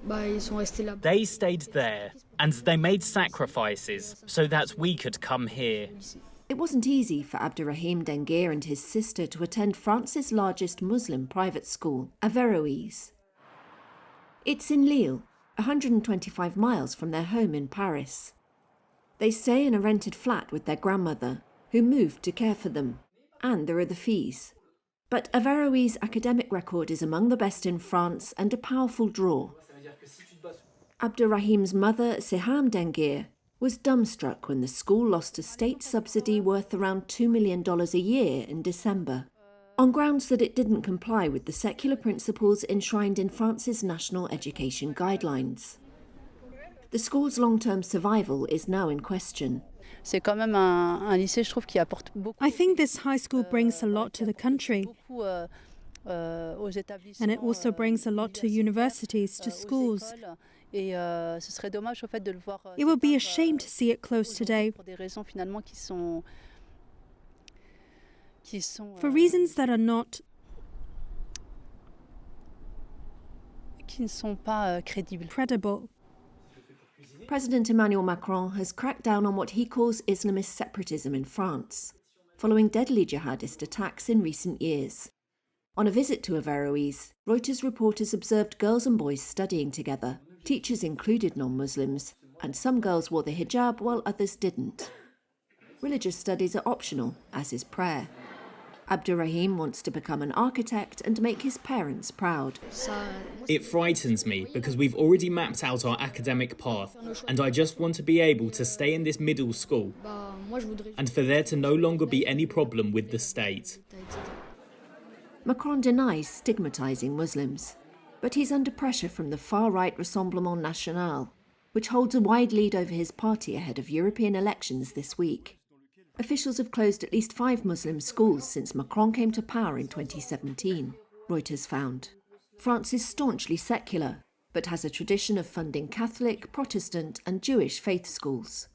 They stayed there, and they made sacrifices so that we could come here. It wasn't easy for Abderrahim Denguir and his sister to attend France's largest Muslim private school, Averroes. It's in Lille, 125 miles from their home in Paris. They stay in a rented flat with their grandmother, who moved to care for them, and there are the fees. But Averroes' academic record is among the best in France and a powerful draw. Abderrahim's mother, Seham Denguir, was dumbstruck when the school lost a state subsidy worth around $2 million a year in December, on grounds that it didn't comply with the secular principles enshrined in France's national education guidelines. The school's long-term survival is now in question. I think this high school brings a lot to the country, and it also brings a lot to universities, to schools. It would be a shame to see it close today for reasons that are not credible. President Emmanuel Macron has cracked down on what he calls Islamist separatism in France, following deadly jihadist attacks in recent years. On a visit to Averroes, Reuters reporters observed girls and boys studying together. Teachers included non-Muslims, and some girls wore the hijab while others didn't. Religious studies are optional, as is prayer. Abderrahim wants to become an architect and make his parents proud. It frightens me because we've already mapped out our academic path, and I just want to be able to stay in this middle school, and for there to no longer be any problem with the state. Macron denies stigmatising Muslims, but he's under pressure from the far-right Rassemblement National, which holds a wide lead over his party ahead of European elections this week. Officials have closed at least 5 Muslim schools since Macron came to power in 2017, Reuters found. France is staunchly secular, but has a tradition of funding Catholic, Protestant and Jewish faith schools.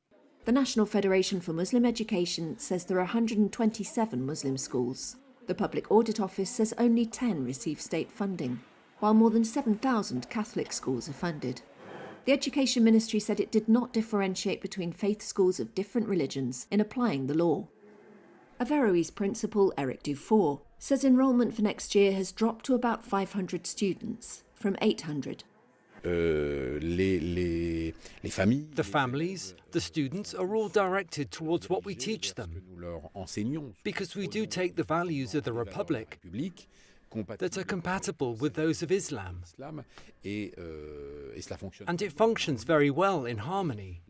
The National Federation for Muslim Education says there are 127 Muslim schools. The Public Audit Office says only 10 receive state funding, while more than 7,000 Catholic schools are funded. The Education Ministry said it did not differentiate between faith schools of different religions in applying the law. Averroes principal Eric Dufour says enrolment for next year has dropped to about 500 students, from 800. The families, the students are all directed towards what we teach them, because we do take the values of the Republic that are compatible with those of Islam, and it functions very well in harmony.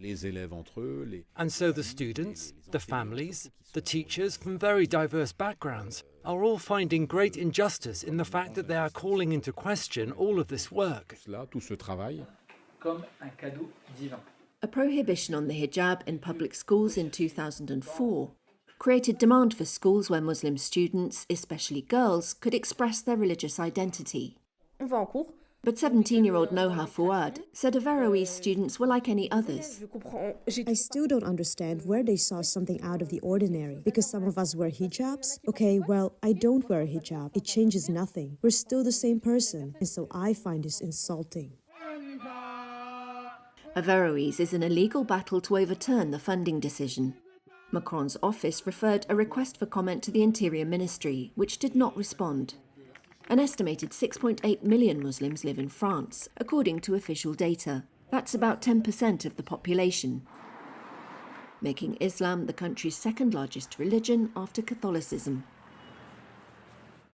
And so the students, the families, the teachers from very diverse backgrounds are all finding great injustice in the fact that they are calling into question all of this work. A prohibition on the hijab in public schools in 2004 created demand for schools where Muslim students, especially girls, could express their religious identity. But 17-year-old Noha Fouad said Averroes students were like any others. I still don't understand where they saw something out of the ordinary. Because some of us wear hijabs? Okay, well, I don't wear a hijab. It changes nothing. We're still the same person, and so I find this insulting. Averroes is in a legal battle to overturn the funding decision. Macron's office referred a request for comment to the Interior Ministry, which did not respond. An estimated 6.8 million Muslims live in France, according to official data. That's about 10% of the population, making Islam the country's second largest religion after Catholicism.